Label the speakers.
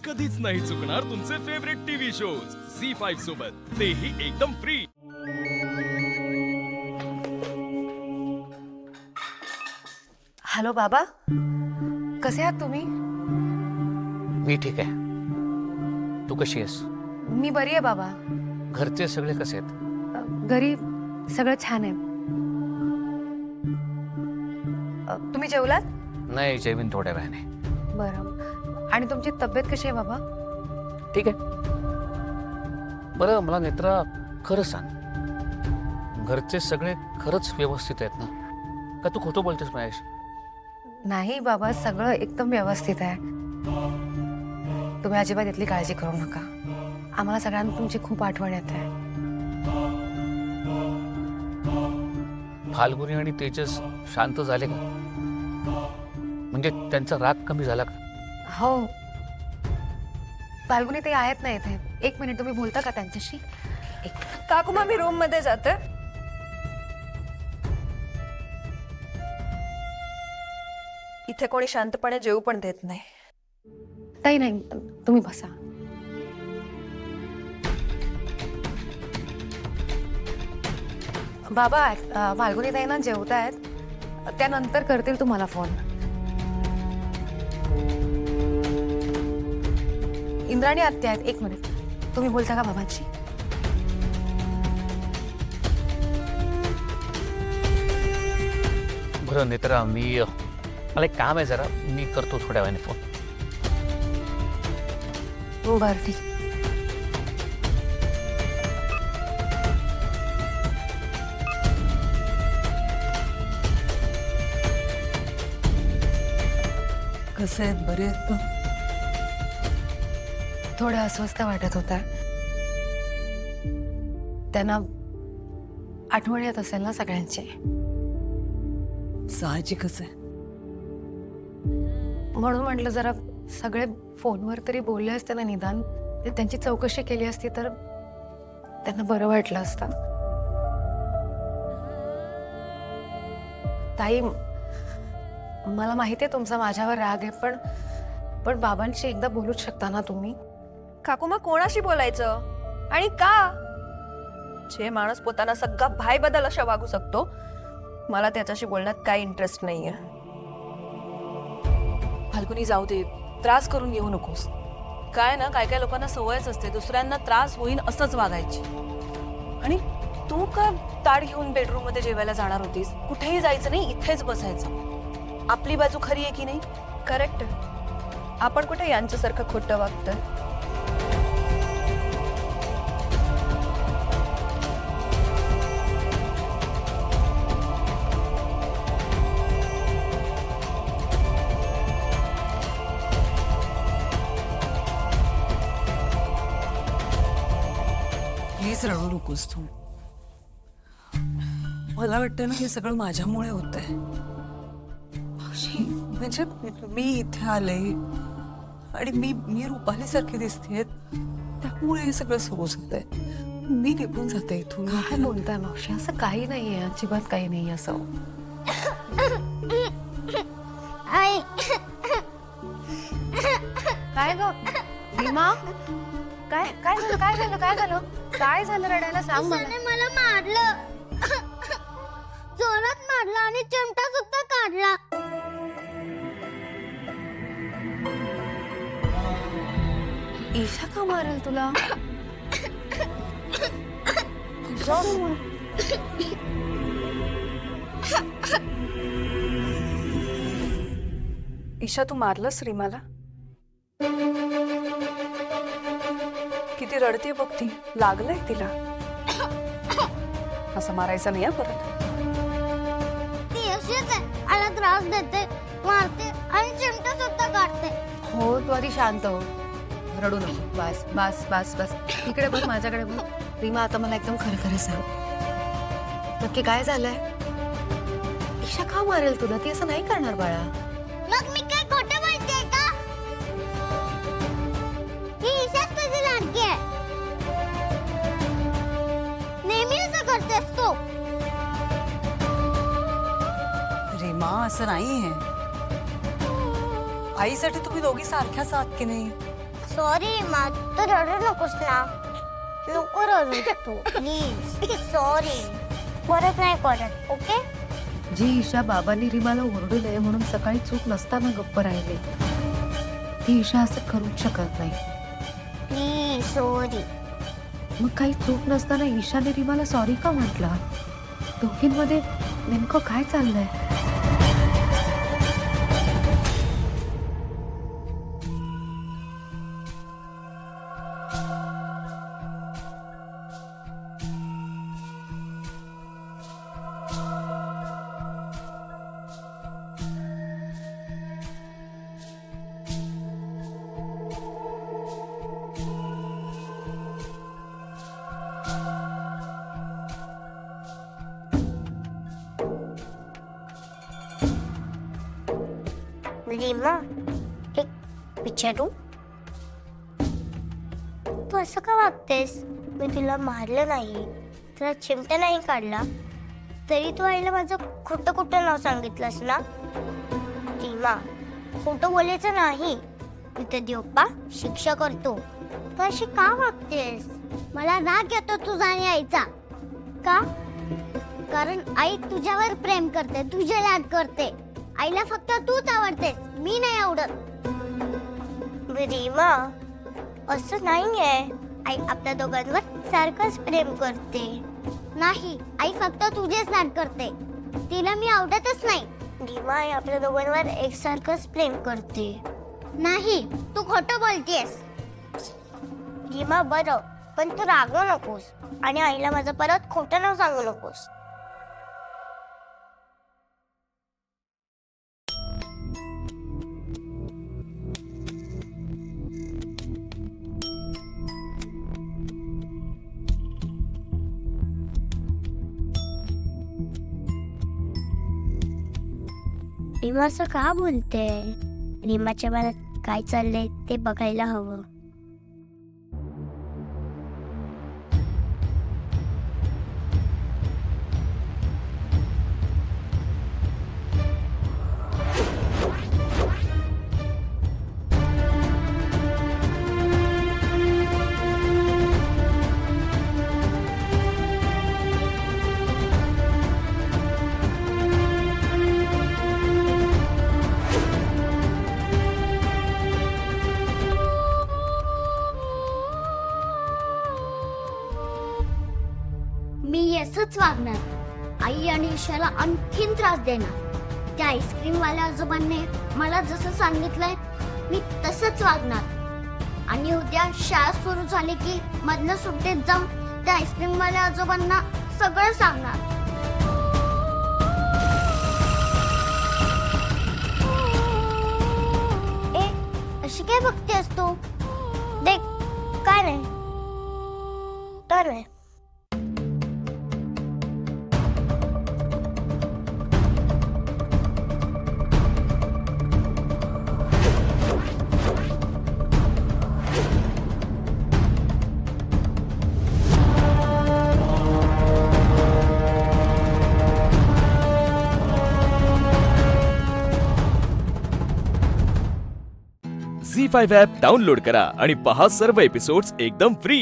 Speaker 1: कधीच नाही चुकणार तुमचे फेवरेट टीव्ही शोज झी5 सोबत, तेही एकदम फ्री।
Speaker 2: हॅलो बाबा, कसे आहात तुम्ही?
Speaker 3: मी ठीक आहे। तू कशी आहेस?
Speaker 2: मी बरी आहे बाबा।
Speaker 3: घरचे सगळे कसे आहेत?
Speaker 2: घरी सगळं छान आहे। तुम्ही जेवलात?
Speaker 3: नाही, जेवीन थोड्या वेळाने।
Speaker 2: बरं, आणि तुमची तब्येत कशी आहे बाबा?
Speaker 3: ठीक आहे। बरं मला नेत्रा खरं सांग, घरचे सगळे खरंच व्यवस्थित आहेत ना, का तू खोटं बोलतेस माझ्याशी?
Speaker 2: नाही बाबा, सगळं एकदम व्यवस्थित आहे। तुम्ही अजिबात इथली काळजी करू नका। आम्हाला सगळ्यांना तुमची खूप आठवण येत आहे।
Speaker 3: फाल्गुनी आणि तेजस शांत झाले का? म्हणजे त्यांचा राग कमी झाला का?
Speaker 2: हो, फाल्गुनी ते आहेत ना इथे। एक मिनिट, तुम्ही बोलता का त्यांच्याशी?
Speaker 4: काकुमा, मी रूम मध्ये जाते। इथे कोणी शांतपणे जेवू पण देत नाही।
Speaker 2: ताई नाही, तुम्ही बसा। बाबा, फाल्गुनी ताई ना जेवतायत, त्यानंतर करतील तुम्हाला फोन। इंद्राणी आत्या आहेत, एक मिनिट, तुम्ही बोलता का बाबांशी?
Speaker 3: बरं नेत्रा, मला एक काम आहे जरा, मी करतो थोड्या वेळाने फोन।
Speaker 2: बरं, ठीक आहे।
Speaker 4: कसे आहेत? बरे आहेत का?
Speaker 2: थोडं अस्वस्थ वाटत होता। त्यांना आठवण येत असेल ना सगळ्यांची,
Speaker 4: साहजिकच आहे।
Speaker 2: म्हणून म्हटलं जरा सगळे फोनवर तरी बोलले असते ना, निदान त्यांची चौकशी केली असती तर त्यांना बरं वाटलं असतं। ताई, मला माहिती आहे तुमचा माझ्यावर राग आहे, पण बाबांशी एकदा बोलूच शकता ना तुम्ही?
Speaker 4: काकुमा, कोणाशी बोलायचं आणि का? जे माणूस पोताना सगळा भाई बदल अशा वागू शकतो, मला त्याच्याशी बोलण्यात काही इंटरेस्ट नाहीये।
Speaker 5: फाल्गुनी, जाऊ दे, त्रास करून घेऊ नकोस। काय ना, काय काय लोकांना सवयच असते दुसऱ्यांना त्रास होईल असंच वागायची। आणि तू का ताट घेऊन बेडरूम मध्ये जेवायला जाणार होतीस? कुठेही जायचं नाही, इथेच बसायचं। आपली बाजू खरी आहे की नाही?
Speaker 4: करेक्ट। आपण कुठे यांच्यासारखं खोटं वागतोय?
Speaker 6: प्लीज रडू नकोस तू। मला वाटतं ना, हे सगळं माझ्यामुळे होतंय। म्हणजे मी इथे आले आणि मी रुपाली सारखी दिसतेय, त्यामुळे हे सगळं सुरू होतंय। मी निघून जाते इथून।
Speaker 2: काय बोलताय मावशी? असं काही नाहीये, अजिबात काही नाही असं। काय ग भीमा? काय काय झालं? काय झालं? काय झालं? काय झालं? रडायला सांग मला।
Speaker 7: मला मारलं, जोरात मारलं आणि चिमटा सुद्धा काढला।
Speaker 2: ईशा का मारेल तुला?
Speaker 4: ईशा, तू मारलंस रीमाला? किती रडते बघ ती, लागलंय तिला। असं मारायचं नाही परत।
Speaker 7: ती अशीच आहे, मला त्रास देते, मारते आणि चिमटा सुद्धा काढते।
Speaker 2: हो, तू आधी शांत हो, रडू नको। बस बस बस बस, इकडे बघ, माझ्याकडे बघ। रीमा, आता मला एकदम खरं खरं सांग, नक्की काय झालंय? ईशा का मारेल तुला? ती असं नाही करणार बाळा।
Speaker 7: मग मी काय खोटं बोलतेय का? ही ईशाच तुझी लाडकी आहे, नेहमी असं करतेस तू।
Speaker 6: रीमा, असं नाहीये। आईसाठी तुम्ही दोघी सारख्याच आहात की नाही?
Speaker 7: सॉरी मा तू रडू नकोस ना. नको रडू तू प्लीज. सॉरी. परत नाही करत. ओके.
Speaker 2: जी ईशा बाबांनी रीमाला ओरडू नये म्हणून सकाळी चूक नसताना गप्प राहिले, ती ईशा असं करूच शकत नाही.
Speaker 7: प्लीज. सॉरी.
Speaker 2: मग काही चूक नसताना ईशाने रीमाला सॉरी का म्हटला? दोघींमध्ये नेमकं काय चाललंय?
Speaker 7: रीमा, एक विचारू? तू असं का वागतेस? मी तुला मारलं नाही, तुला चिमटा नाही काढला, तरी तू आईला माझं खोटं खोटं नाव सांगितलंस ना? रीमा, खोटं बोलायचं नाही. तिथे देवप्पा शिक्षा करतो. तू अशी का वागतेस? मला राग येतो तुझा आणि आईचा. का? कारण आई तुझ्यावर प्रेम करते, तुझे लाड करते. आईला फक्त तूच आवडतेस, मी नाही आवडत. रीमा, असं नाहीये. आई आपल्या दोघांवर सारखंच प्रेम करते. नाही, आई फक्त तुझेच लाड करते, तिला मी आवडतच नाही. रीमा, आई आपल्या दोघांवर एकसारखंच प्रेम करते. नाही, तू खोटं बोलतेस. रीमा, बरं, पण तू रागवू नकोस आणि आईला माझं परत खोटं नाव सांगू नकोस. रीमा असं का बोलते? रीमाच्या मनात काय चाललंय ते बघायला हवं. मी असंच वागणार. आई आणि ईशाला आणखीन त्रास देणार. त्या आईस्क्रीम वाल्या आजोबांनी मला जसं सांगितलंय मी तसंच वागणार. आणि उद्या शाळा सुरू झाली की मधल्या सुट्टीत जाऊन त्या आईस्क्रीम वाल्या आजोबांना सगळं सांगणार. ए, अशी काय बघतेस तू? देख, काय नाही तर नाही.
Speaker 1: झी5 ॲप डाउनलोड करा आणि पहा सर्व एपिसोड्स एकदम फ्री.